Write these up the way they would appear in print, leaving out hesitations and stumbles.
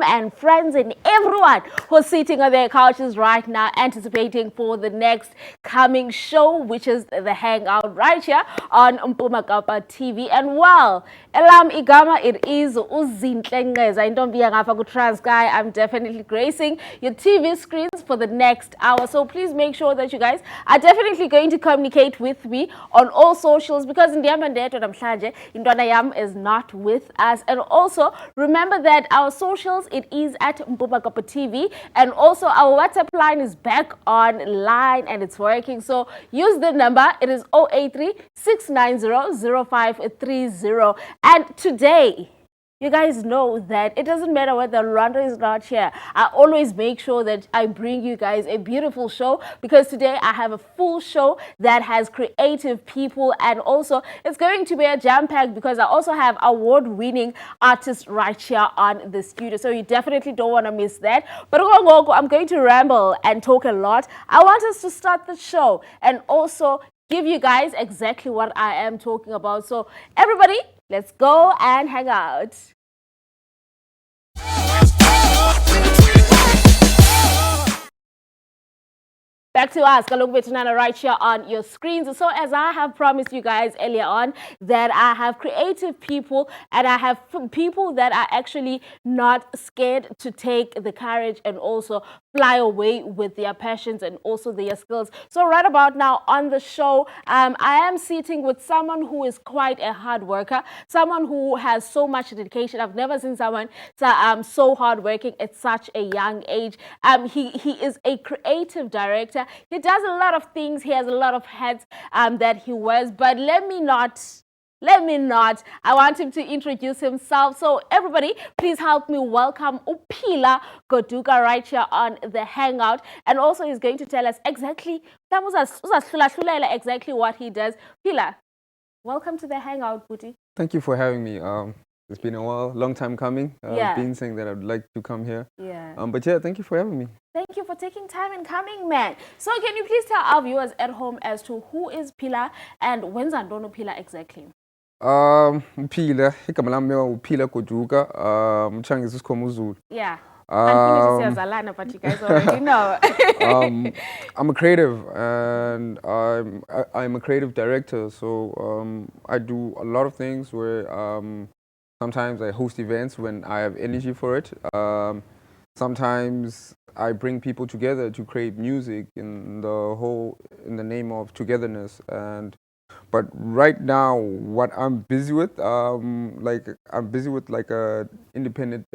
home and friends and everyone who's sitting on their couches right now anticipating for the next coming show, which is the Hangout right here on Mpuma Kapa TV. And well, Elam Igama, it is Uzinhle Ngeza intombi yangafa ku-Transkei. I'm definitely gracing your TV screens for the next hour. So please make sure that you guys are definitely going to communicate with me on all socials, because in the Ndedwa namhlanje intwana yam is not with us. And also remember that our socials, it is at Mpuma Kapa TV, and also our WhatsApp line is back online and it's working. So use the number, it is 083 690 0530. And today, you guys know that it doesn't matter whether Rwanda is not here. I always make sure that I bring you guys a beautiful show, because today I have a full show that has creative people, and also it's going to be a jam-pack because I also have award-winning artists right here on the studio. So you definitely don't want to miss that. But I'm going to ramble and talk a lot. I want us to start the show and also give you guys exactly what I am talking about. So everybody, let's go and hang out. Back to us, Kalung Betunana, right here on your screens. So as I have promised you guys earlier on, that I have creative people and I have people that are actually not scared to take the courage and also fly away with their passions and also their skills. So right about now on the show, I am sitting with someone who is quite a hard worker, someone who has so much dedication. I've never seen someone so hardworking at such a young age. He is a creative director. He does a lot of things. He has a lot of hats that he wears. But let me not. I want him to introduce himself. So everybody, please help me welcome Upila Goduka right here on the Hangout. And also he's going to tell us exactly what he does. Pila, welcome to the Hangout, Buti. Thank you for having me. It's been a while, long time coming. I've been saying that I'd like to come here. But yeah, thank you for having me. Thank you for taking time and coming, man. So can you please tell our viewers at home as to who is Pila and when's Andono Pila exactly? Pila, igama lami uPhila Goduka, mchangisi isiKhomu. Yeah. Unfortunately, but you guys already know. I'm a creative, and I'm a creative director. So I do a lot of things where sometimes I host events when I have energy for it. Sometimes I bring people together to create music in the name of togetherness. But right now, what I'm busy with, I'm busy with like a independent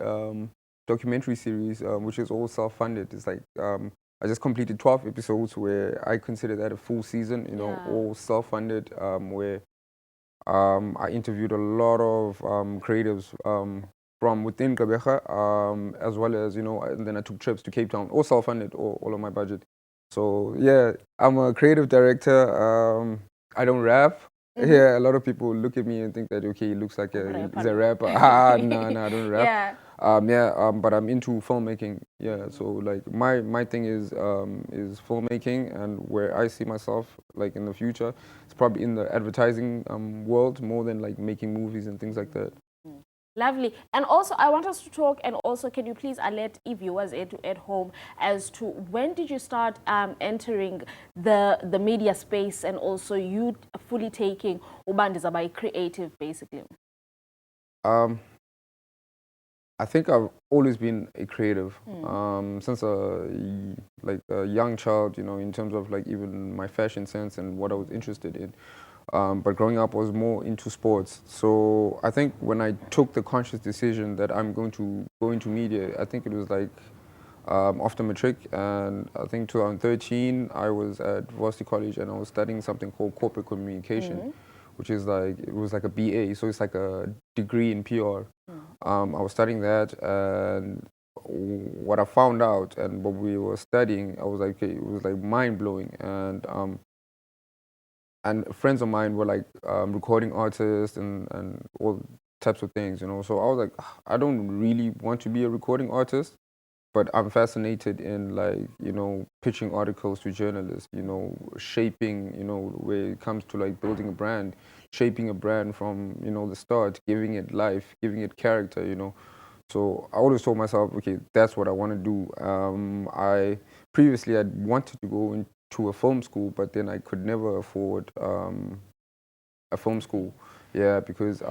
documentary series, which is all self-funded. It's like I just completed 12 episodes where I consider that a full season, all self-funded, where I interviewed a lot of creatives from within Gqeberha, as well as, and then I took trips to Cape Town, all self-funded, all of my budget. So yeah, I'm a creative director. I don't rap. Yeah, a lot of people look at me and think that, okay, he looks like he's a rapper. No, I don't rap. But I'm into filmmaking. Yeah, so like my thing is filmmaking, and where I see myself like in the future, it's probably in the advertising world more than like making movies and things like that. Lovely. And also, I want us to talk, and also, can you please alert viewers at home as to when did you start entering the media space, and also you fully taking Ubandiza by creative, basically? I think I've always been a creative since a young child, in terms of like even my fashion sense and what I was interested in. But growing up, I was more into sports. So I think when I took the conscious decision that I'm going to go into media, I think it was like after matric, and I think 2013, I was at Varsity College and I was studying something called corporate communication, which is like, it was like a BA, so it's like a degree in PR. I was studying that, and what I found out and what we were studying, I was like, okay, it was like mind-blowing. And friends of mine were like recording artists and all types of things, So I was like, I don't really want to be a recording artist, but I'm fascinated in like, pitching articles to journalists, shaping, where it comes to like building a brand, shaping a brand from, the start, giving it life, giving it character, So I always told myself, okay, that's what I want to do. I previously I'd wanted to go into a film school, but then I could never afford a film school. Yeah, because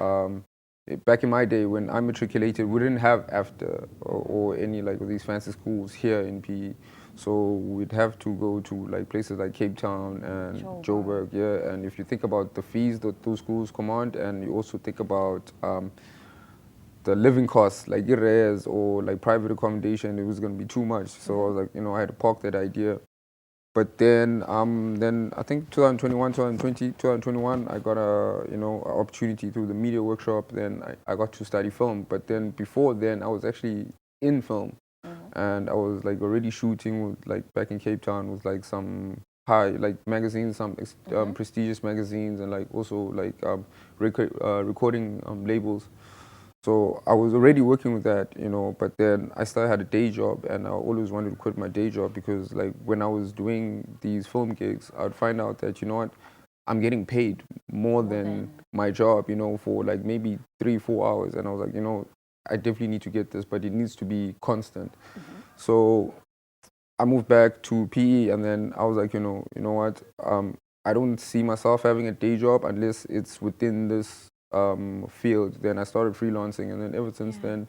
back in my day when I matriculated, we didn't have after or any like of these fancy schools here in PE. So we'd have to go to like places like Cape Town and Joburg. Yeah, and if you think about the fees that those schools command, and you also think about the living costs, like irres or like private accommodation, it was going to be too much. So I was like, I had to park that idea. But then I think 2021, 2020, 2021, I got a opportunity through the media workshop. Then I got to study film. But then before then, I was actually in film, and I was like already shooting with like back in Cape Town with like some high like magazines, some prestigious magazines, and like also like recording labels. So I was already working with that, but then I still had a day job, and I always wanted to quit my day job because like when I was doing these film gigs, I'd find out that, what, I'm getting paid more than my job, for like maybe 3-4 hours. And I was like, I definitely need to get this, but it needs to be constant. So I moved back to PE, and then I was like, what, I don't see myself having a day job unless it's within this field. Then I started freelancing, and then ever since then,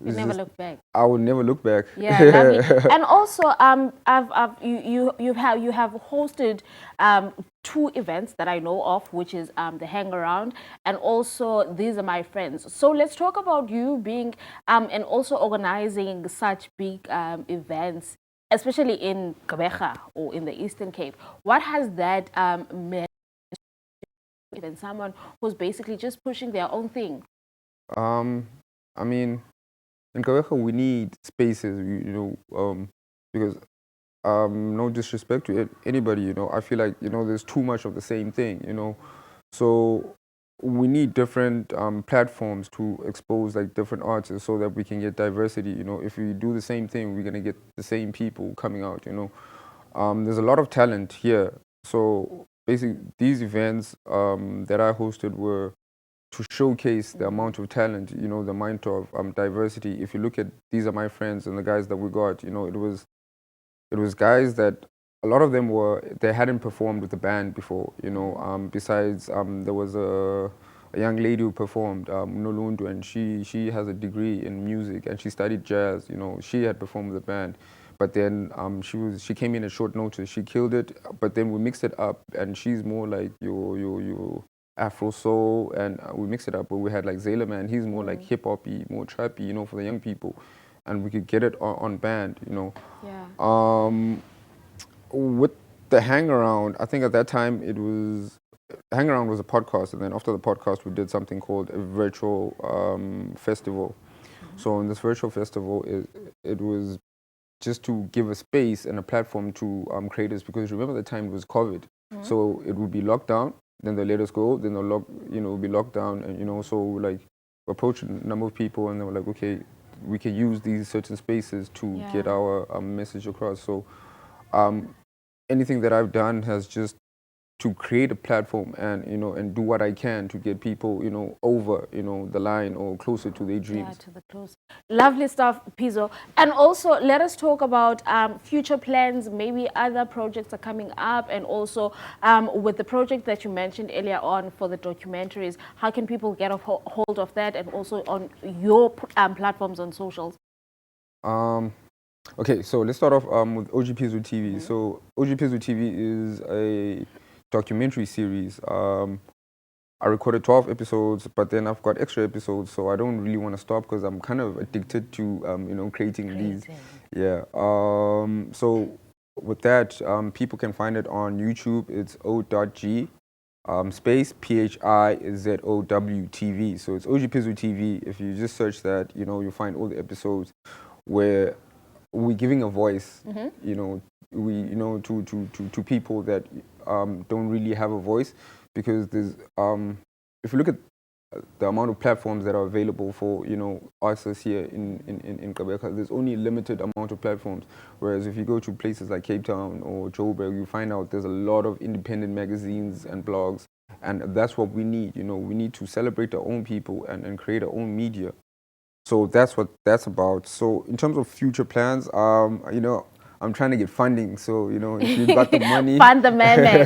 you never look back. I would never look back. Yeah, lovely. And also, you have hosted 2 events that I know of, which is the Hangaround and also These Are My Friends. So let's talk about you being and also organizing such big events, especially in Gqeberha or in the Eastern Cape. What has that meant? Even someone who's basically just pushing their own thing. I mean, in Gqeberha we need spaces, because no disrespect to anybody, I feel like, there's too much of the same thing, So we need different platforms to expose like different artists so that we can get diversity. If we do the same thing, we're gonna get the same people coming out. There's a lot of talent here. So basically, these events that I hosted were to showcase the amount of talent, the amount of diversity. If you look at These Are My Friends and the guys that we got, it was guys that a lot of them they hadn't performed with the band before, besides there was a young lady who performed, Nolundu, and she has a degree in music and she studied jazz. She had performed with the band, but then she came in at short notice. She killed it, but then we mixed it up, and she's more like your Afro soul, and we mixed it up. Where we had like Zayla Man, he's more like hip hoppy, more trappy, for the young people, and we could get it on band. Yeah. With the Hangaround, I think at that time Hangaround was a podcast, and then after the podcast we did something called a virtual festival. So in this virtual festival, it was just to give a space and a platform to creators, because remember the time it was COVID, so it would be locked down, then they let us go, then they'll be locked down, and so like approached a number of people, and they were like, okay, we can use these certain spaces to get our message across. So anything that I've done has just to create a platform and and do what I can to get people over the line or closer to their dreams. Yeah, to the close. Lovely stuff, Pizzo. And also, let us talk about future plans. Maybe other projects are coming up, and also with the project that you mentioned earlier on for the documentaries. How can people get a hold of that, and also on your platforms on socials? Okay, so let's start off with OG Pizzo TV. So OG Pizzo TV is a documentary series. I recorded 12 episodes, but then I've got extra episodes, so I don't really want to stop because I'm kind of addicted to creating these. Yeah. So with that, people can find it on YouTube. It's O.G space PHIZOW TV. So it's OG Pizzo TV. If you just search that, you'll find all the episodes where we're giving a voice, to people that don't really have a voice, because there's if you look at the amount of platforms that are available for artists here in Gqeberha, there's only a limited amount of platforms. Whereas if you go to places like Cape Town or Joburg, you find out there's a lot of independent magazines and blogs, and that's what we need. We need to celebrate our own people and create our own media. So that's what that's about. So in terms of future plans, I'm trying to get funding. So, if you got the money, Fund the man.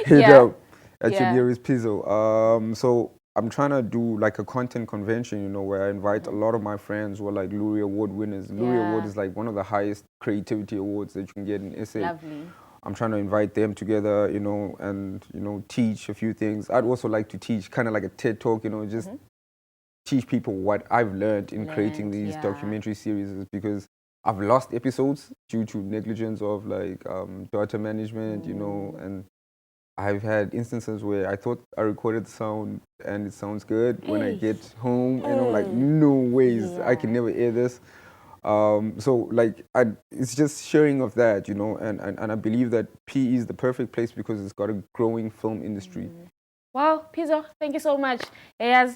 hit Yeah. up at your Yeah. nearest Pizzo. So I'm trying to do like a content convention, where I invite a lot of my friends who are like Lurie Award winners. Lurie Award Yeah. is like one of the highest creativity awards that you can get in SA. Lovely. I'm trying to invite them together, and teach a few things. I'd also like to teach kind of like a TED talk, just teach people what I've learned in creating these documentary series, because I've lost episodes due to negligence of like data management, and I've had instances where I thought I recorded the sound and it sounds good. When I get home, like, no ways, I can never air this. So like it's just sharing of that, and I believe that PE is the perfect place because it's got a growing film industry. Well, Pizzo, thank you so much. Yeah,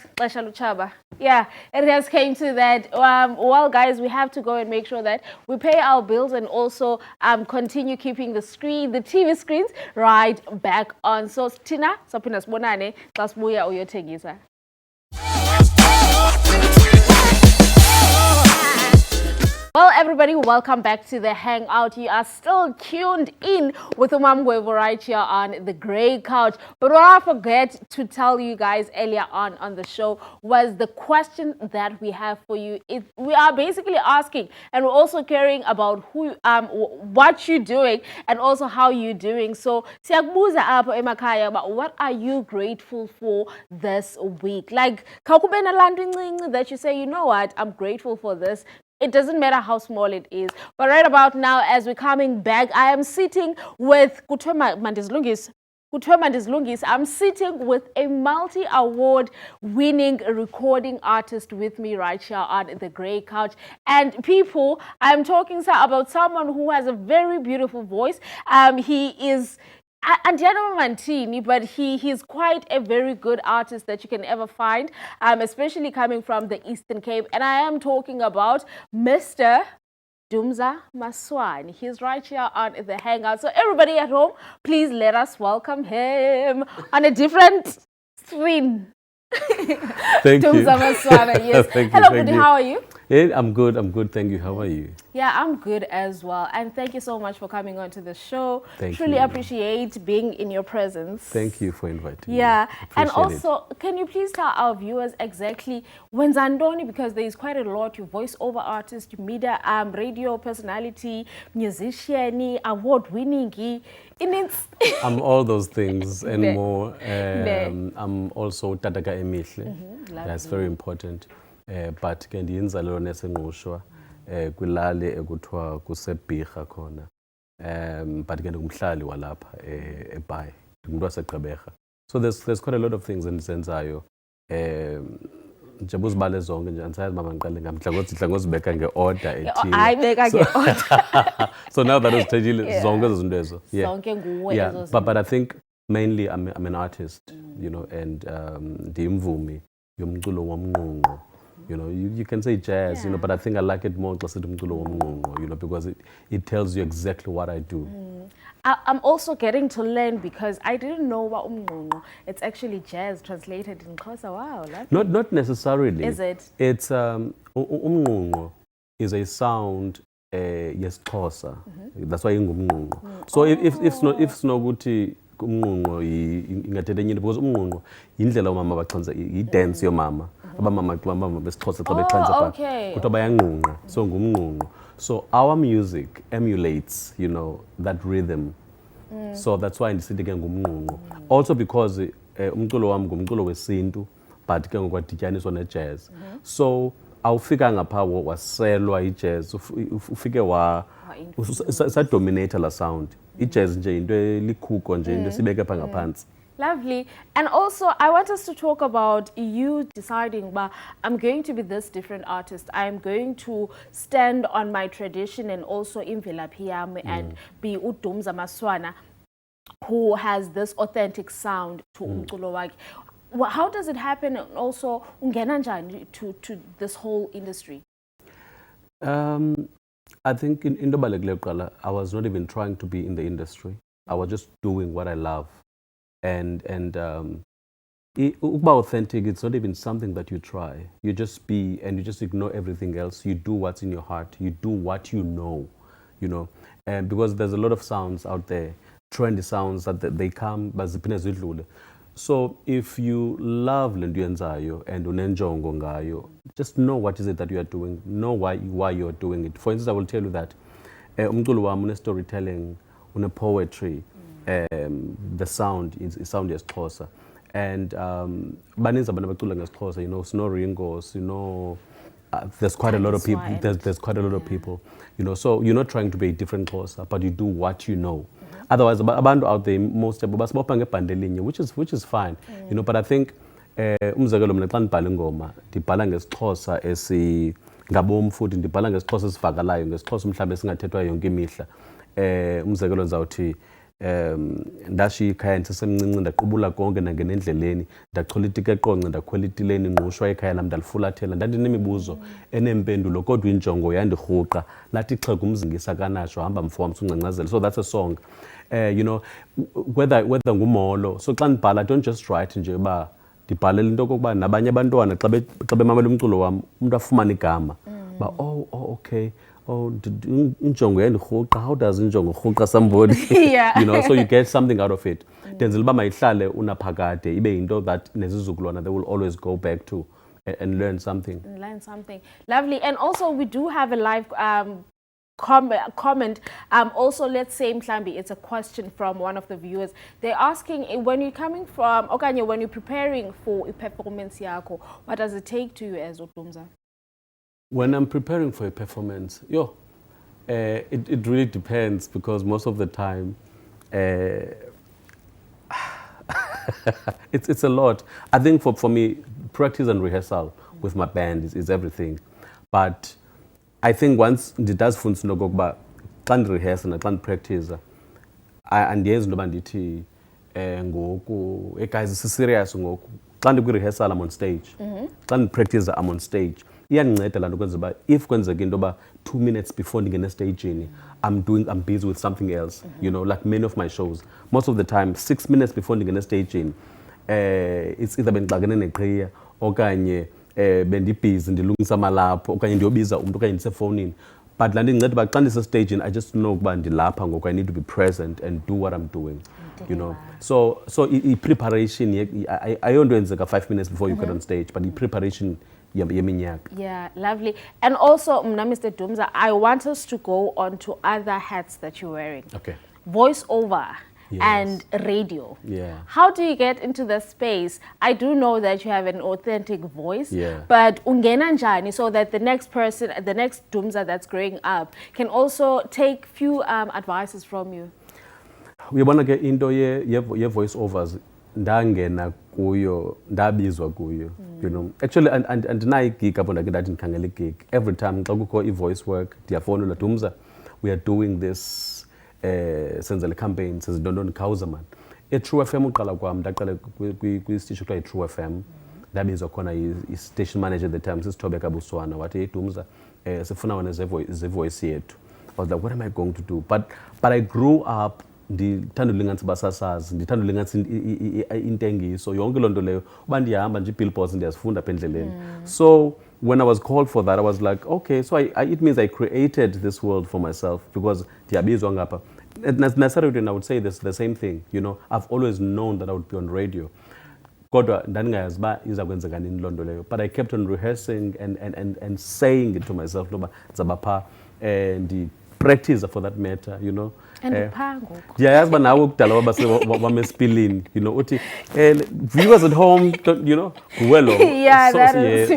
it has came to that. Well, guys, we have to go and make sure that we pay our bills and also continue keeping the TV screens right back on. So, Tina, sapina sibonane, xa sibuya uyothengisa. Well, everybody, welcome back to the Hangout. You are still tuned in with Umamgwevo right here on the Grey Couch. But what I forget to tell you guys earlier on the show was the question that we have for you. We are basically asking, and we're also caring about what you're doing and also how you're doing. So, siyakubuza apho emakhaya, but what are you grateful for this week? Like, kakubena lantu incinci that you say, you know what, I'm grateful for this. It doesn't matter how small it is. But right about now, as we're coming back, I am sitting with Kutwema Mandizlungis. I'm sitting with a multi-award winning recording artist with me right here on the Grey Couch. And people, I'm talking about someone who has a very beautiful voice. He is Andiano Mantini, but he's quite a very good artist that you can ever find, especially coming from the Eastern Cape. And I am talking about Mr. Dumza Maswani. He's right here on the Hangout. So everybody at home, please let us welcome him on a different screen. Thank you. Dumza Maswani, yes. Hello, Budi, how are you? Hey, I'm good, thank you. How are you? Yeah, I'm good as well. And thank you so much for coming on to the show. Thank Truly you. appreciate being in your presence. Thank you for inviting me. Yeah, and Appreciate also, can you please tell our viewers exactly when Zandoni, because there is quite a lot, you voice-over artist, you media, radio personality, musician, award-winning, I'm all those things and Ne. more. Ne. I'm also Tataka Emihle. That's very important. But ke ndiyenza lelo nesengqushwa kwilali ekuthiwa kusebhirha khona. But ke ndingumhlali walapha eBhayi. Ndingumuntu waseGqeberha. So there's quite a lot of things endizenzayo. Njengoba uzibale zonke nje andisayazi mama ngiqale ngamhla ngozibeka ngeorder ethile. Ayibeka ngeorder. So now that uzithethile zonke ezo zinto ezo. Zonke nguwe Yeah, ezo but I think mainly I'm an artist, and ndiyimvumi yomculo womnqunqo. You can say jazz, but I think I like it more xa sithi umculo womnqunqo, because it tells you exactly what I do. I'm also getting to learn because I didn't know what umnqunqo. It's actually jazz translated in Xhosa. Wow. Not necessarily. Is it? It's umnqunqo is a sound yesiXhosa. That's why ingumnqunqo. So if sinokuthi umnqunqo ingathetha enye because umnqunqo yindlela umama baxhanisa i-dance yomama. Abamama besixhosa xa bexhanisa pha kuthiwa bayanqunqa. So ngumnqunqo. So our music emulates, that rhythm. So that's why ndisithi ke ngumnqunqo. Also because umculo wami ngumculo wesintu but ke ngokwadityaniswa ne-jazz. So awufika ngapha waselwa i-jazz ufike sadominate la sound. I-jazz nje into elikhuko nje into sibeke pha ngaphansi. Lovely. And also, I want us to talk about you deciding, but I'm going to be this different artist. I'm going to stand on my tradition and also imvelaphi yami and be uDumza Maswana, who has this authentic sound to umculo wakhe. How does it happen? And also, ungena njani to this whole industry? I think in into balulekileyo kuqala, I was not even trying to be in the industry. I was just doing what I love. And Ukuba authentic, it's not even something that you try. You just be, and you just ignore everything else. You do what's in your heart. You do what you know, and because there's a lot of sounds out there, trendy sounds that they come, but ziphinde zidlule. So if you love le nto uyenzayo and unenjongo ngayo, just know what is it that you are doing. Know why you're doing it. For instance, I will tell you that umculo wami une-storytelling, une-poetry, the sound is sound yesiXhosa. And baninzi abantu abacula ngesixhosa, Snow Ringo, there's quite a lot of people. There's quite a lot of people, So you're not trying to be a different Xhosa, but you do what you know. Otherwise, abantu out there most basibopha ngebhande linye, which is fine, But I think umzekelo mina xa ndibhala ingoma ndibhala ngesixhosa ngabom futhi ndibhala ngesixhosa esivakalayo, ngesixhosa mhlawumbe esingathethwa yonke imihla. Umzekelo ndizawuthi ndashiya ikhaya ndisesemncinci ndaqubula konke ndangena endleleni ndachola itike eqonce ndakhwela itileni ngqushwa ikhaya lam ndalifulathela ndandinemibuzo enempendulo kodwa injongo yandirhuqa lathi xhego umzingisa kanatsho hamba mfo wam sungcancazela. So that's a song, whether ngumolo. So xa ndibhala I don't just write nje uba ndibhalela into okokuba nabanye abantwana xa bemamela umculo wam umntu afumane igama okay, injongo yandirhuqa. How does injongo rhuqa somebody? Yeah. So you get something out of it. Denzela uba mayihlale unaphakade ibe yinto that nezizukulwana they will always go back to and learn something. Lovely. And also we do have a live comment. Also, let's say mhlambi it's a question from one of the viewers. They're asking, when you're coming from okanye when you're preparing for a performance yako, what does it take to you as uDumza? When I'm preparing for a performance, it really depends, because most of the time, it's a lot. I think for me, practice and rehearsal with my band is everything. But I think once ndidazifundisa into okokuba xa ndirehearsa naxa ndipractice andiyenzi into yoba ndithi ngoku guys siserious ngoku. Xa ndikwi-rehearsal I'm on stage, xa ndipractice I'm on stage. Iyandinceda laa nto kwenza uba if kwenzeka into yoba 2 minutes before ndingena estagini I'm busy with something else, like many of my shows. Most of the time 6 minutes before ndingena estagini it's either bendixakene neqhiya okanye bendibhizi ndilungisa amalaphu okanye ndiyobiza umntu okanye ndisefowunini. But laa nto indinceda uba xa ndisestagini I just know ukuba ndilapha ngoku I need to be present and do what I'm doing. So i-preparation ayonto yenzeka 5 minutes before you get on stage, but i-preparation yeminyaka. Yeah, lovely. And also, Mr. Dumza, I want us to go on to other hats that you're wearing. Okay. Voiceover. Yes. And radio. Yeah. How do you get into the space? I do know that you have an authentic voice, yeah. But ungena njani so that the next person, the next Dumza that's growing up can also take few advices from you? Uyabona ke into ye-voiceovers ndangena kuyo, ndabizwa kuyo, Actually andinayo igig apho ndake ndathi ndikhangela igig. Every time xa kukho i-voice work ndiyafowunela Dumza, we are doing this senza le campaign sezidondoni khawuza man. E-True FM uqala kwam ndaqala kwisitishi kuthiwa i-True FM. Ndabizwa khona i-station manager at the time sisithobeka buswana wathi hey Dumza sifuna wena ze-voice yethu. I was like, what am I going to do? But I grew up ndithanda ulinganisa basasazi, ndithanda ulinganisa intengiso, yonke loo nto leyo uba ndiyahamba nje i-billboards ndiyazifunda apha endleleni. So when I was called for that, I was like, okay, so it means I created this world for myself, because ndiyabizwa ngapha. Necessarily, I would say this the same thing, I've always known that I would be on radio. Kodwa ndandingayazi uba iza kwenzeka nini loo nto leyo. But I kept on rehearsing and saying it to myself, loba ndizaba phaa and practice for that matter, And pango. Ndiyayazi uba nawe kudala wamesipilini, uthi viewers at home, guwelo. Yeah, that is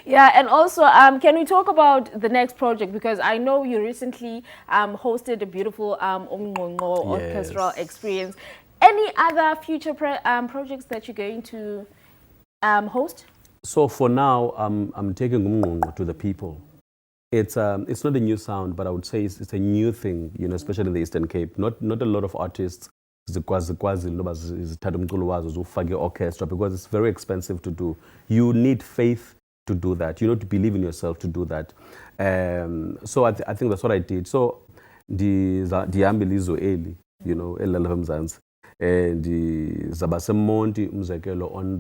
yeah. And also, can we talk about the next project? Because I know you recently hosted a beautiful Umnqonqo orchestral experience. Any other future projects that you're going to host? So for now, I'm taking Umnqonqo to the people. It's not a new sound, but I would say it's a new thing, especially in the Eastern Cape. Not a lot of artists zikwazi noba zithatha umculo wazo zufake orchestra, because it's very expensive to do. You need faith to do that. You need to believe in yourself to do that. So I think that's what I did. So ndihambile izwe eli, elalapha eMzantsi. Ndizaba seMonti umzekelo on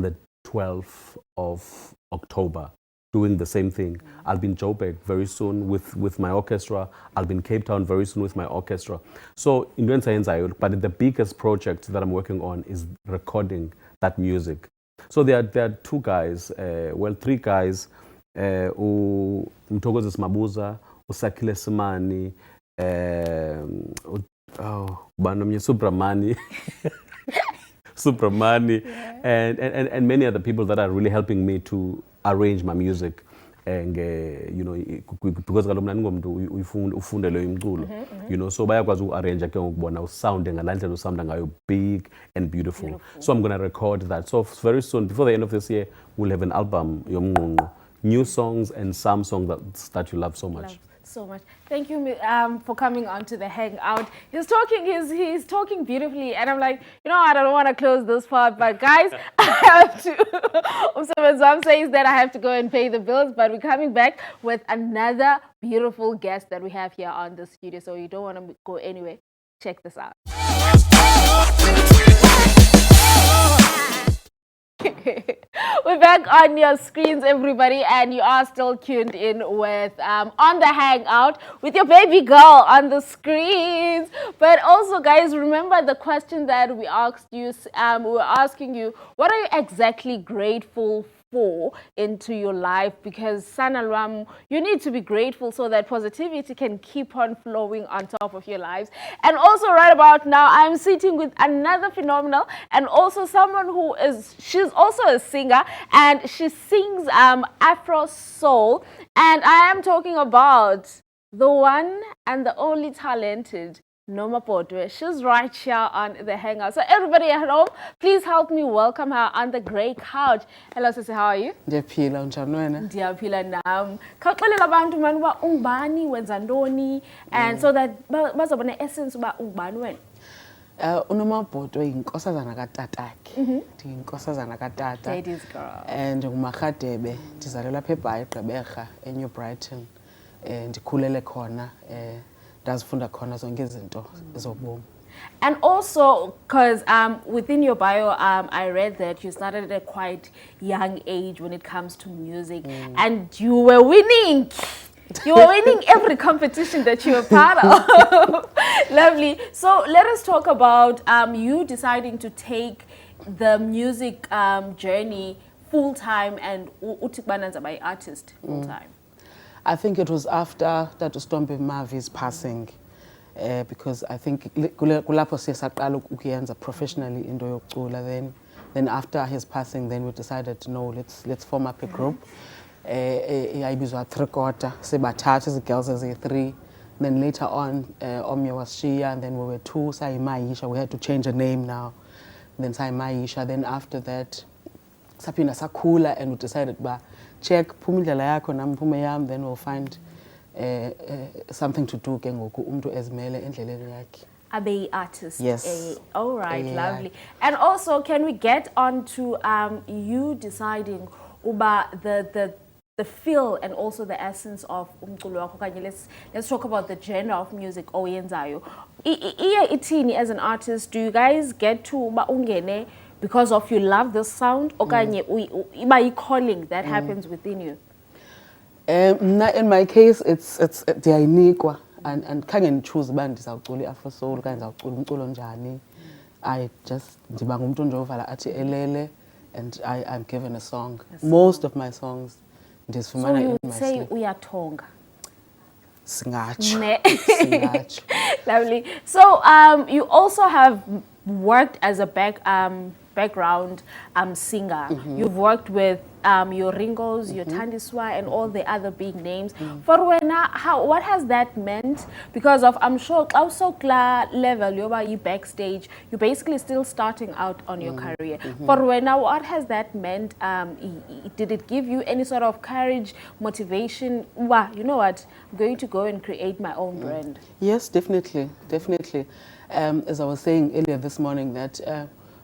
the 12th of October, doing the same thing. I'll be in Joburg very soon with my orchestra. I'll be in Cape Town very soon with my orchestra. So, but the biggest project that I'm working on is recording that music. So there are two guys, three guys, Mthokozisi Mabuza, uSakhile Simani, Subramani, Subramani, and many other people that are really helping me to arrange my music. And because so bayakwazi uarrange ke ngokubona usounding ngalandlela usounda ngayo big and beautiful. So I'm going to record that. So very soon, before the end of this year, we'll have an album, Yomngungu, new songs and some songs that you love so much. So much. Thank you for coming on to the Hangout. He's talking beautifully, and I'm like, I don't want to close this part, but guys, I have to. Some says that I have to go and pay the bills, but we're coming back with another beautiful guest that we have here on the studio, so you don't want to go anywhere. Check this out. We're back on your screens, everybody, and you are still tuned in with On the Hangout with your baby girl on the screens. But also, guys, remember the question that we asked you. We were asking you, what are you exactly grateful for into your life? Because Sanalwam, you need to be grateful so that positivity can keep on flowing on top of your lives. And also right about now, I'm sitting with another phenomenal and also someone who she's also a singer and she sings Afro Soul. And I am talking about the one and the only talented Noma Potwe. She's right here on the Hangout. So everybody at home, please help me welcome her on the grey couch. Hello, Sisi, how are you? Ndiyaphila, unjani wena? Ndiyaphila nam. Khawuxelela abantu man uba ungubani wenza ntoni and so that bazobona essence uba ungubani wena. Unoma Potwe yinkosazana katatakhe. Ndiyinkosazana katata. Ladies girl. And nguMarhadebe. Ndizalelwa apha eBhayi eGqeberha eNew Brighton. Ndikhulele khona. Ndazifunda khona zonke izinto zobomi. And also, because within your bio, I read that you started at a quite young age when it comes to music, and you were winning. You were winning every competition that you were part of. Lovely. So let us talk about you deciding to take the music journey full time and utikbananza by artist full time. I think it was after that Stompe Mavi's passing, because I think kulapho siyaqala ukuyenza professionally into yokucula. Then after his passing, then we decided, no, let's form up a group. Yayibizwa Three-Quarter, sibathathu, the girls as 3. Then later on, Omya was Shia, and then we were 2, Maisha. We had to change the name now. Then Maisha. Then after that, saphinda sakhula, and we decided check phumindlela yakho nami phume yami, then we'll find something to do ke ngoku umuntu ezimele endleleni yakhe. Abe artist. Yes. All right, lovely. And also, can we get on to you deciding uba the feel and also the essence of umculo wakho kanye let's talk about the genre of music oyenzayo. Iye ithini as an artist, do you guys get to uba ungene because of you love this sound okanye iba calling that happens within you? In my case, it's ndiyayinikwa and khange ndichoose uba ndizawucula i-Afro Soul okanye ndizawucula umculo njani. I just ndiba ngumuntu nje ovala athi elele and I'm given a song. Most of my songs ndizifumana in my sleep. So you would say uyathonga? Singatsho. Singatsho. Lovely. So you also have worked as a background singer. You've worked with your Ringos, your Tandiswa, and all the other big names. For wena, what has that meant? Because of, I'm sure, also level, you're backstage, you're basically still starting out on your career. For wena, what has that meant? Did it give you any sort of courage, motivation? Wow, you know what? I'm going to go and create my own brand. Yes, definitely, definitely. As I was saying earlier this morning, that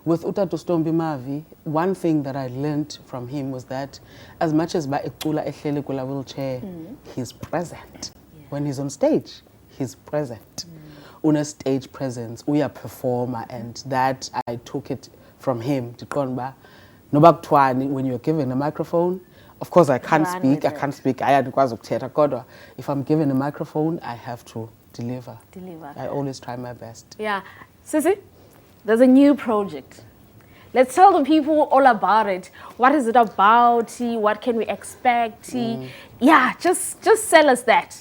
with Utatu Stombi Mavi, one thing that I learned from him was that as much as Baekula Ehlele wheelchair, he's present. When he's on stage, he's present. una stage presence, uya performer, and that I took it from him. Noba kuthiwani, when you're given a microphone, of course I can't Run speak, with I can't speak, ayandikwazi ukuthetha, kodwa if I'm given a microphone, I have to deliver. I always try my best. Yeah. Sissy, there's a new project. Let's tell the people all about it. What is it about? What can we expect? Yeah, just tell us that.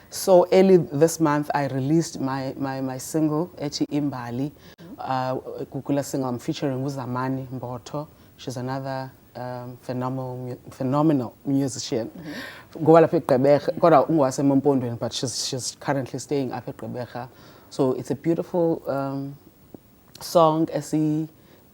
So early this month, I released my single, Echi Imbali. Kukula single, I'm featuring Uzamani Mboto. She's another phenomenal musician. But she's currently staying up at Gqeberha. So it's a beautiful song,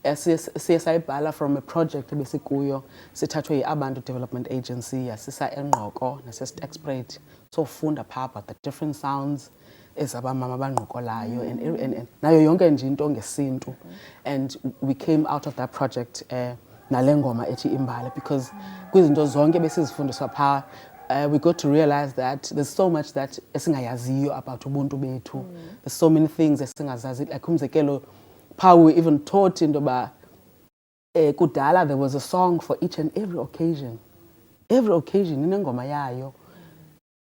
siyayibhala from a project ebesikuyo sithathwe yi-Abantu Development Agency yasisa eNgqoko naseStaxpret sofunda phaa about the different sounds ezabamama abanqokolayo and nayo yonke nje into ngesintu. And we came out of that project nale ngoma ethi Imbali because kwizinto zonke besizifundiswa phaa we got to realize that there's so much that esingayaziyo about ubuntu bethu. There's so many things esingazazi, like umzekelo how we even taught in the kudala there was a song for each and every occasion. Every occasion inengoma yayo.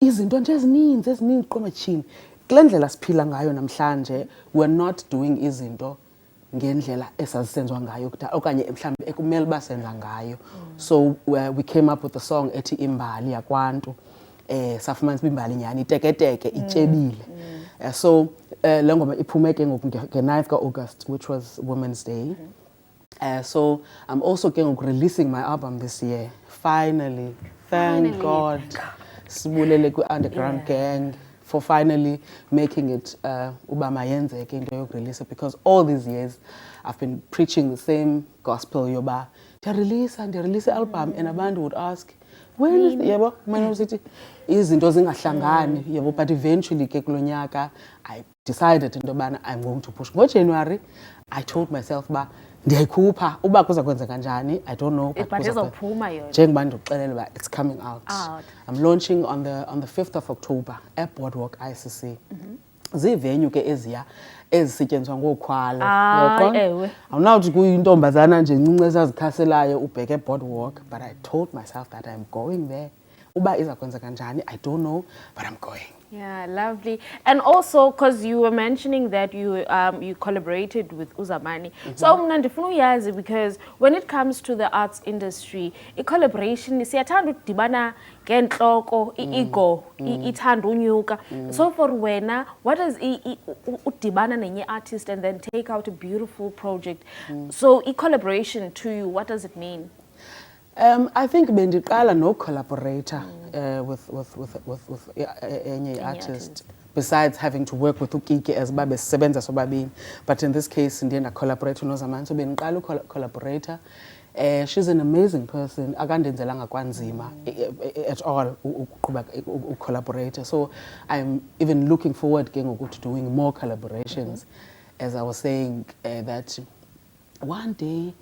Izinto nje ezininzi qomachini. Kule ndlela siphila ngayo namhlanje, we're not doing izinto ngendlela esazisenziwa ngayo kudala okanye mhlambe ekumele basenza ngayo. So we came up with the song ethi Imbali yakwantu. Safumanisa imbali nyani iteketeke ityebile. So le ngoma iphume ke ngoku nge-9th August, which was Women's Day. So I'm also releasing my album this year. Finally. Thank God. Sibulele ku-Underground Gang for finally making it uba mayenzeke into yokurelease it, because all these years I've been preaching the same gospel yoba ndiyarelease album, and abantu would ask, when is the yebo mina usithi izinto zingahlangani yebo, but eventually ke kulonyaka I decided into yobana I'm going to push. January I told myself ba ndiyayikhupha uba kuza kwenzeka kanjani I don't know, but izophuma yona njengoba ndikuxelela ba it's coming out. I'm launching on the 5th of October at Boardwalk ICC. Zivenue ke eziya ezisetyenziswa ngokhwalo yaqona awunawuthi kuyintombazana nje encinci esazikhaselayo ubheke Boardwalk, but I told myself that I'm going there. Uba iza kwenza kanjani I don't know, but I'm going. Yeah, lovely. And also, because you were mentioning that you collaborated with Uzamani. So mna ndifuna uyazi, because when it comes to the arts industry, collaboration siyathanda ukudibana ngentloko, ego ithanda unyuka. So for wena, what does udibana nenye artist and then take out a beautiful project? So collaboration to you, what does it mean? I think bendiqala no collaborator with any artist, besides having to work with Ukiki as babe sebenza sobabini, but in this case ndiye na collaborate noZamani, so bendiqala collaborator. She's an amazing person, akandenzelanga kwanzima at all ukuqhuba collaborator. So I'm even looking forward to doing more collaborations. As I was saying, that one day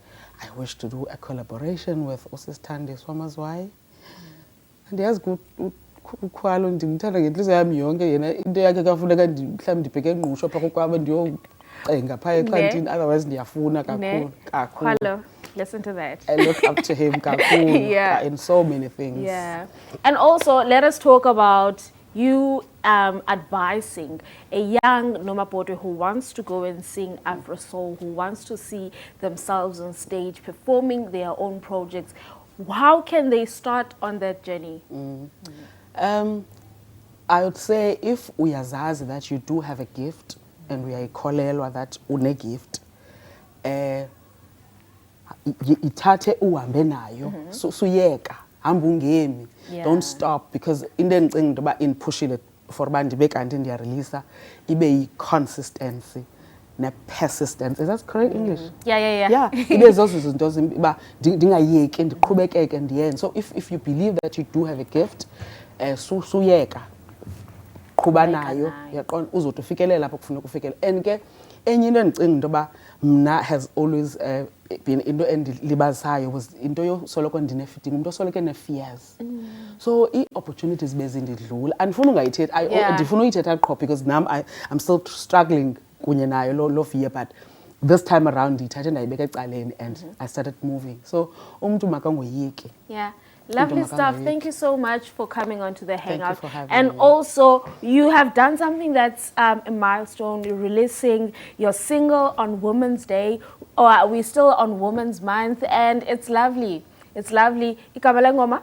I wish to do a collaboration with Usistandi Swamazwai. And he has good ukhwalo ndimthanda ngenhliziyo yami yonke, yena into yakhe kafuneka mhlawumbe ndibheke engqusho pha kokwabo ndiyocenga phaa eqantini, otherwise ndiyafuna kakhulu. Khwalo, listen to that. I look up to him kakhulu in so many things. Yeah. And also let us talk about you advising a young Nomapoto who wants to go and sing Afro Soul, who wants to see themselves on stage performing their own projects. How can they start on that journey? I would say if uyazazi that you do have a gift and we are ikholelwa that une gift, ithathe uhambe nayo, suyeka hamba ungemi. Don't stop, because into endicinga into yoba indipushile for uba ndibe kanti ndiyareleasa ibe yi-consistency ne-persistence. Is that correct English? Yeah. Ibe zozo zinto uba ndingayeki ndiqhubekeke ndiyenze. So if you believe that you do have a gift, suyeka qhuba nayo, yaqona uzothi ufikelela lapho kufuneka ufikelela. And ke enye into endicinga into yoba mna has always been into endilibazisayo was into yosoloko ndine-fitting umuntu osoloko ene-fears. So ii-opportunities bezindidlula andifuna ungayithethi ndifuna uyithetha qho because nam I'm still struggling kunye nayo lo fear, but this time around ndiyithathe ndayibeka ecaleni and I started moving. So umuntu makangoyiki. Yeah. Lovely stuff. Thank you so much for coming on to the Hangout. Thank you for having and me. Also, you have done something that's a milestone. You're releasing your single on Women's Day. We're still on Women's Month, and it's lovely. It's lovely. Igama lengoma?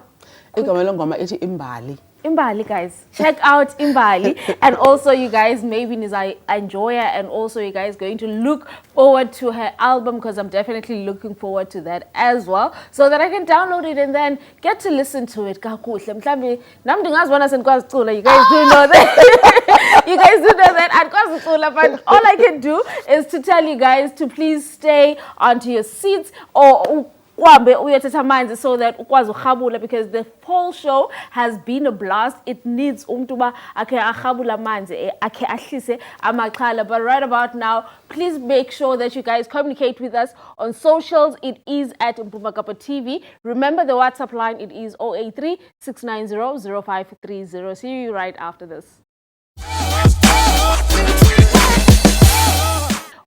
Igama lengoma ithi Imbali. Imbali, guys. Check out Imbali. And also, you guys, maybe Niza enjoy her. And also, you guys going to look forward to her album because I'm definitely looking forward to that as well. So that I can download it and then get to listen to it. You guys do know that. You guys do know that. But all I can do is to tell you guys to please stay onto your seats or so that because the whole show has been a blast. It needs but right about now, please make sure that you guys communicate with us on socials. It is at Mpumakapa TV. Remember the WhatsApp line, it is 083 690 0530. See you right after this.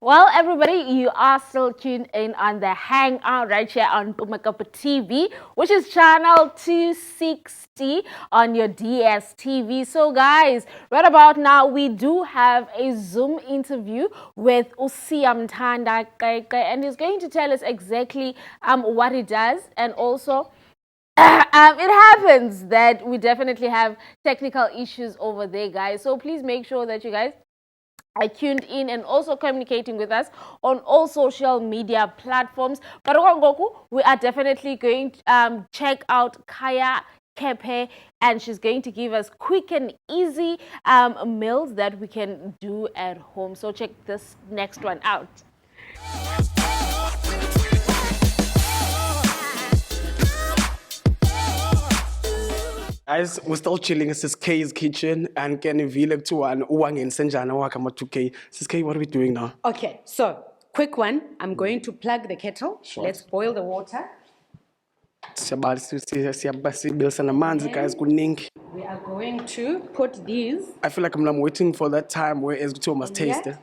Well, everybody, you are still tuned in on the Hangout right here on Mpumakapa TV, which is channel 260 on your DSTV. So, guys, right about now, we do have a Zoom interview with Usiam Tanda, and he's going to tell us exactly what he does. And also, it happens that we definitely have technical issues over there, guys. So, please make sure that you guys are tuned in and also communicating with us on all social media platforms. But we are definitely going to check out Kaya Kepe, and she's going to give us quick and easy meals that we can do at home. So check this next one out. Guys, we're still chilling. This is K's kitchen and Kenny Village to one Uwang in Senjana Wakama 2K. Sis K, what are we doing now? Okay, so quick one. I'm going to plug the kettle. Sure. Let's boil the water. Guys, good ning. We are going to put these. I feel like I'm waiting for that time where Ezguto must taste it.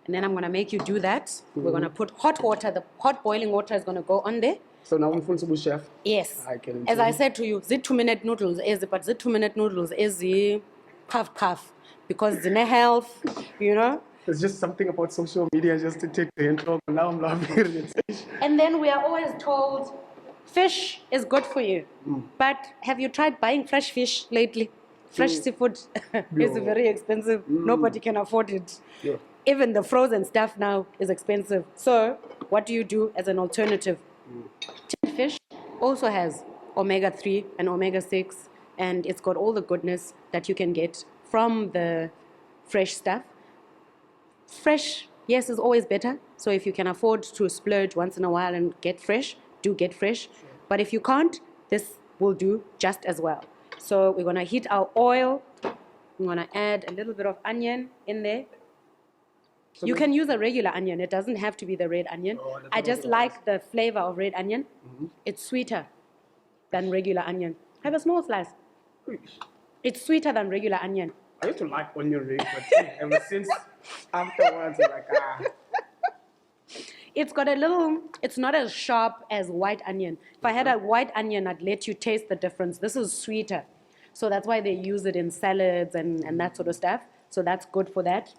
And then I'm going to make you do that. We're going to put hot water. The hot boiling water is going to go on there. So now we're full to chef. Yes. I can As I said to you, the 2-minute noodles is but the 2-minute noodles is the puff because the health, you know. It's just something about social media just to take the intro. Now I'm loving it. And then we are always told fish is good for you. But have you tried buying fresh fish lately? Fresh seafood is very expensive. Nobody can afford it. Yeah. Even the frozen stuff now is expensive. So what do you do as an alternative? Tinned fish also has omega-3 and omega-6, and it's got all the goodness that you can get from the fresh stuff. Fresh, yes, is always better. So if you can afford to splurge once in a while and get fresh, do get fresh. Sure. But if you can't, this will do just as well. So we're going to heat our oil. I'm going to add a little bit of onion in there. You can use a regular onion. It doesn't have to be the red onion. I just like the flavor of red onion. It's sweeter than regular onion. Have a small slice. It's sweeter than regular onion. I used to like onion rings, but ever since afterwards, I'm like, It's got a little, it's not as sharp as white onion. If I had a white onion, I'd let you taste the difference. This is sweeter. So that's why they use it in salads and that sort of stuff. So that's good for that.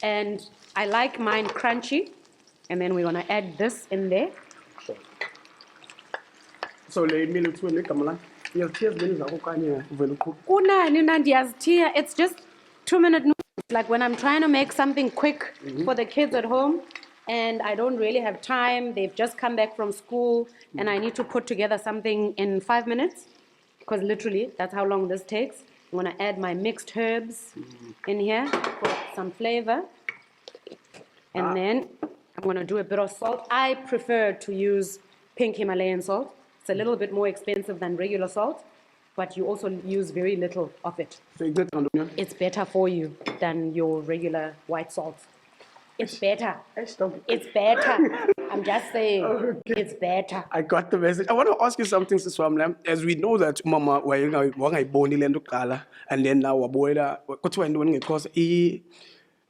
And I like mine crunchy. And then we're going to add this in there. so let me look to it. Come on. It's just 2-minute noodles. Like when I'm trying to make something quick for the kids at home and I don't really have time, they've just come back from school and I need to put together something in 5 minutes because literally that's how long this takes. I'm going to add my mixed herbs in here for some flavor. And then I'm going to do a bit of salt. I prefer to use pink Himalayan salt. It's a little bit more expensive than regular salt, but you also use very little of it. So It's better for you than your regular white salt. It's better. Stop. It's better. I'm just saying, it's better. I got the message. I want to ask you something, Siswamla. As we know that Mama wangayiboni le nto kuqala, and then now wabuela kuthiwa yintoni ngexhosa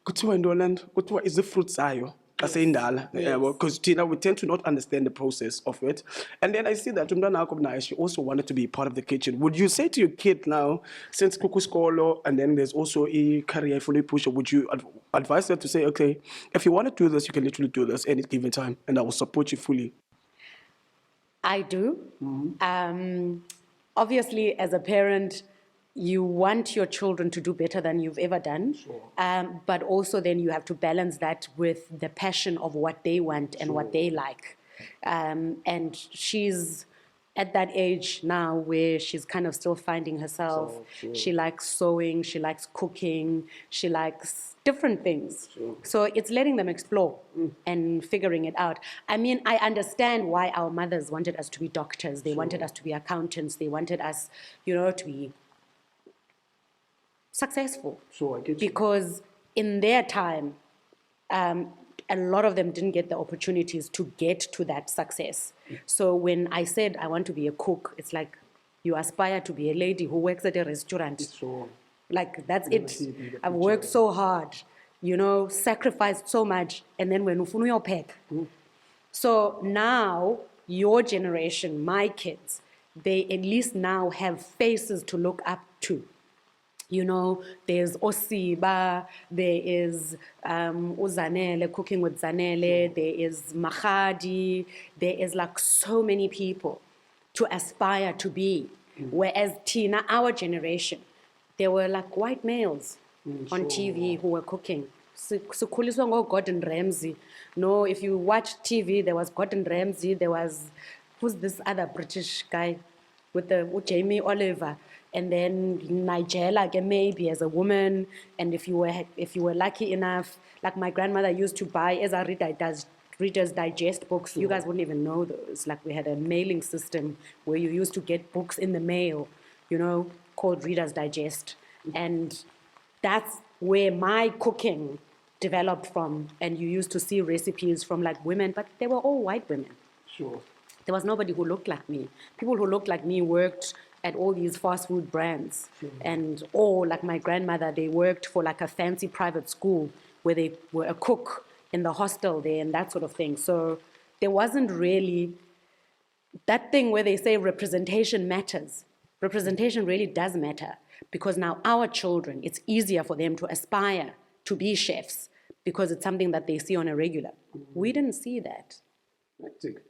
kuthiwa yintoni le nto kuthiwa izifruits zayo aseyindala because Tina, we tend to not understand the process of it. And then I see that umntwana wakho naye, she also wanted to be part of the kitchen. Would you say to your kid now, since kukuskolo and then there's also a career fully pusher, would you advise her to say, okay, if you want to do this, you can literally do this any given time and I will support you fully? I do. Obviously, as a parent, you want your children to do better than you've ever done. Sure. But also then you have to balance that with the passion of what they want and what they like. And she's at that age now where she's kind of still finding herself. Sure. She likes sewing, she likes cooking, she likes different things. Sure. So it's letting them explore and figuring it out. I mean, I understand why our mothers wanted us to be doctors. They wanted us to be accountants. They wanted us, to be successful. Sure, I get you. Because in their time, a lot of them didn't get the opportunities to get to that success. So when I said I want to be a cook, it's like you aspire to be a lady who works at a restaurant. Sure. Like, that's it. I've worked so hard, sacrificed so much, and then when ufunu your pack. So now, your generation, my kids, they at least now have faces to look up to. There's Osiba, there is Uzanele, cooking with Zanele, there is Mahadi, there is like so many people to aspire to be. Whereas Tina, our generation, there were like white males on TV who were cooking. Sikhuliswa ngo-Gordon Ramsay. No, if you watch TV, there was Gordon Ramsay, there was, who's this other British guy with Jamie Oliver? And then Nigella, maybe as a woman, and if you were lucky enough, like my grandmother used to buy as a Reader's Digest books. You guys wouldn't even know those. Like, we had a mailing system where you used to get books in the mail, called Reader's Digest, and that's where my cooking developed from. And you used to see recipes from like women, but they were all white women. Sure. There was nobody who looked like me. People who looked like me worked at all these fast food brands. And like my grandmother, they worked for like a fancy private school where they were a cook in the hostel there and that sort of thing. So there wasn't really that thing where they say representation matters. Representation really does matter, because now our children, it's easier for them to aspire to be chefs because it's something that they see on a regular. We didn't see that.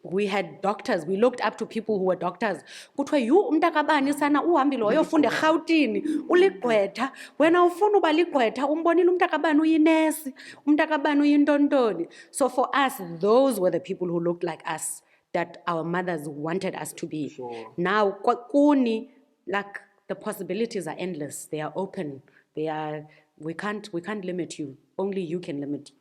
We had doctors. We looked up to people who were doctors. Kuthiwa yu umntakabani sana uhambile wayofunda eRhawutini uligqwetha. Wena ufuna uba ligqwetha umbonile umntakabani uyinesi, umntakabani uyintontoni. So for us, those were the people who looked like us that our mothers wanted us to be. Sure. Now kuni, like, the possibilities are endless. They are open. We can't limit you. Only you can limit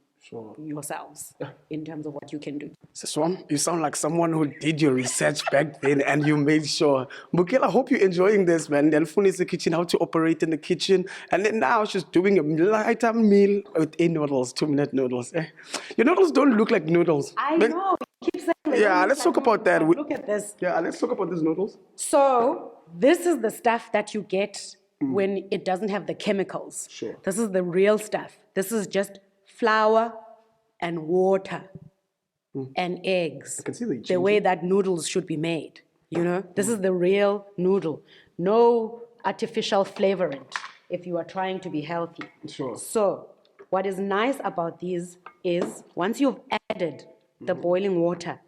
yourselves in terms of what you can do. Siswam, you sound like someone who did your research back then and you made sure. Bukela, I hope you're enjoying this, man. Then Funi is the kitchen, how to operate in the kitchen. And then now she's doing a lighter meal with 8 noodles, 2-minute noodles. Your noodles don't look like noodles. I know. You keep saying that. Yeah, let's talk about that. Look at this. Yeah, let's talk about these noodles. So this is the stuff that you get when it doesn't have the chemicals. Sure. This is the real stuff. This is just flour and water and eggs. I can see the the way that noodles should be made. This is the real noodle. No artificial flavorant if you are trying to be healthy. Sure. So what is nice about these is once you've added the boiling water,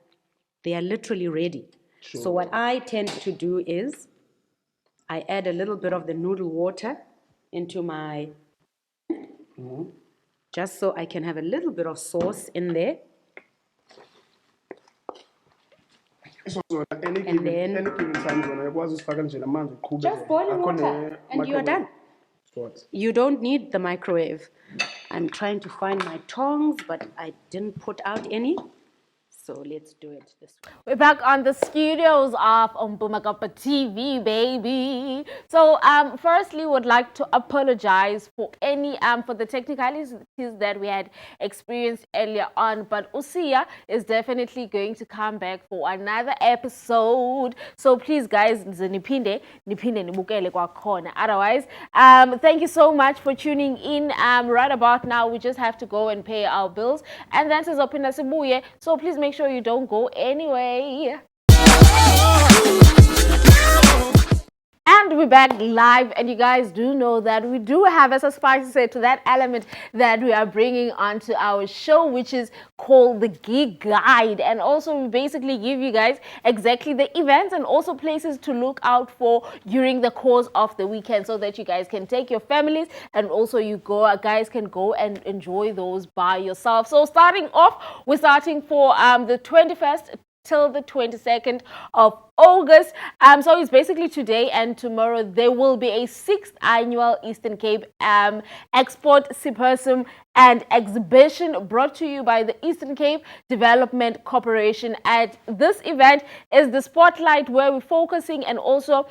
they are literally ready. Sure. So what I tend to do is I add a little bit of the noodle water into my, just so I can have a little bit of sauce in there. So any given time zone, I was just Just boiling water and you are done. You don't need the microwave. I'm trying to find my tongs, but I didn't put out any. So let's do it this way. We're back on the studios of Umpumakapa TV, baby. So, firstly, would like to apologize for any for the technicalities that we had experienced earlier on. But Usia is definitely going to come back for another episode. So please, guys, nipinde nibukele kwakhona. Otherwise, thank you so much for tuning in. Right about now, we just have to go and pay our bills, and that is Opina Sibuye. So please make sure you don't go anyway. And we're back live, and you guys do know that we do have, as a spicy said, to that element that we are bringing onto our show, which is called the Gig Guide. And also we basically give you guys exactly the events and also places to look out for during the course of the weekend, so that you guys can take your families and also guys can go and enjoy those by yourself. So starting off, we're starting for the 21st till the 22nd of August. So it's basically today and tomorrow. There will be a 6th annual Eastern Cape Export Symposium and exhibition brought to you by the Eastern Cape Development Corporation. At this event is the spotlight, where we're focusing and also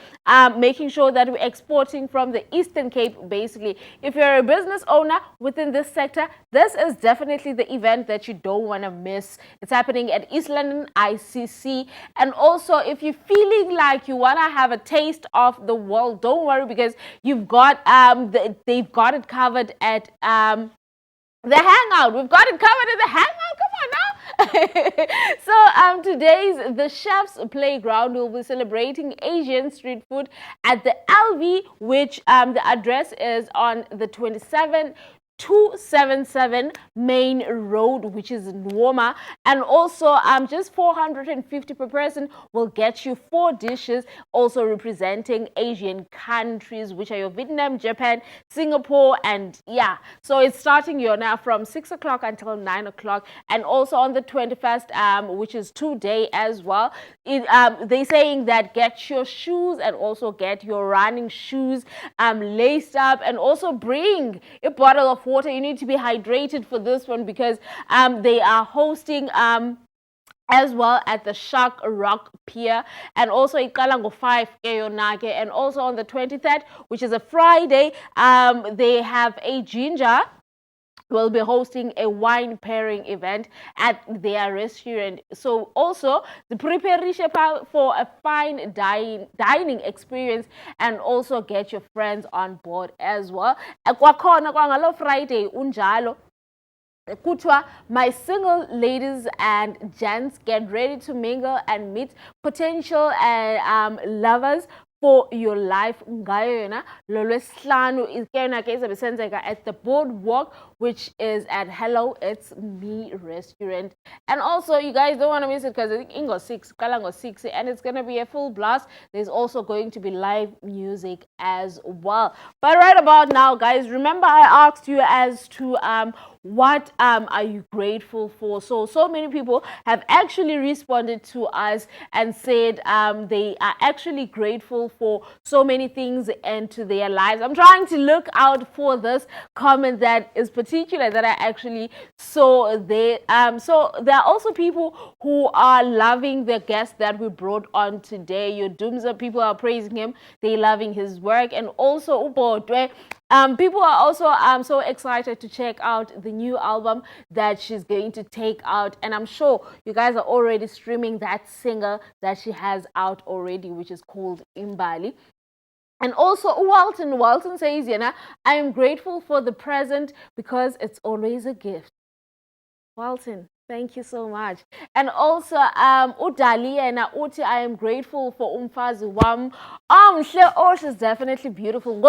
making sure that we're exporting from the Eastern Cape. Basically, if you're a business owner within this sector, this is definitely the event that you don't want to miss. It's happening at East London ICC. And also, if you're feeling like you want to have a taste of the world, don't worry, because you've got they've got it covered at the Hangout. We've got it covered in the Hangout. Come on now. So today's The Chef's Playground will be celebrating Asian street food at the LV, which the address is on the 277 Main Road, which is in Nwoma. And also just 450 per person will get you 4 dishes, also representing Asian countries, which are your Vietnam, Japan, Singapore, and yeah. So it's starting now from 6 o'clock until 9 o'clock. And also on the 21st, which is today as well, they're saying that get your shoes and also get your running shoes laced up, and also bring a bottle of water. You need to be hydrated for this one, because they are hosting as well at the Shark Rock Pier, and also Ikalango 5 Keyonake. And also on the 23rd, which is a Friday, they have a Ginger will be hosting a wine pairing event at their restaurant. So also the preparation for a fine dining experience, and also get your friends on board as well. Kwakhona kwangalo Friday unjalo Kutwa, my single ladies and gents, get ready to mingle and meet potential lovers for your life. Ngayo yona lolwesihlanu ikena ke izabe senzeka at the boardwalk, which is at Hello It's Me restaurant. And also, you guys don't want to miss it, because I think Ingo 6 Kalango 6, and it's going to be a full blast. There's also going to be live music as well. But right about now, guys, remember I asked you as to what are you grateful for? So many people have actually responded to us and said they are actually grateful for so many things into their lives. I'm trying to look out for this comment that is particular that I actually saw there. So there are also people who are loving the guest that we brought on today. Your Doomsa, people are praising him. They're loving his work. And also Ubodwe, people are also so excited to check out the new album that she's going to take out, and I'm sure you guys are already streaming that single that she has out already, which is called Imbali. And also Walton says, I am grateful for the present because it's always a gift. Walton, thank you so much. And also, Udali and Uti, I am grateful for Umfazi Wam. She's definitely beautiful.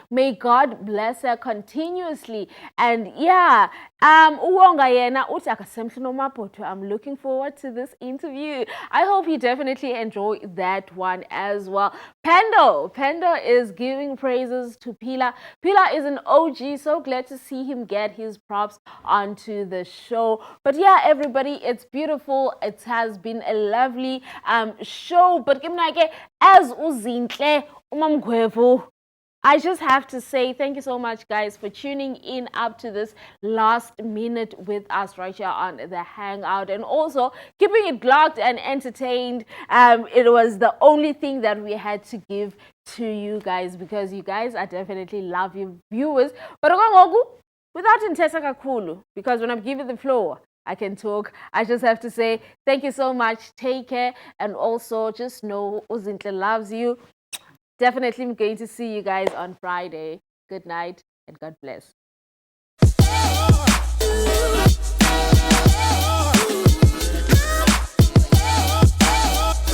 May God bless her continuously. And yeah, Uwonga yena Uti akasemhlo mapoto. I'm looking forward to this interview. I hope you definitely enjoy that one as well. Pendo is giving praises to Pila. Pila is an OG, so glad to see him get his props onto the show. But yeah, everybody, it's beautiful. It has been a lovely show. But as uzinhle umamgwevu I just have to say thank you so much, guys, for tuning in up to this last minute with us right here on the Hangout, and also keeping it locked and entertained. It was the only thing that we had to give to you guys, because you guys are definitely love your viewers. But without intesa kakhulu, because when I'm giving the floor, I can talk. I just have to say thank you so much. Take care, and also just know Uzintle loves you. Definitely I'm going to see you guys on Friday. Good night and God bless.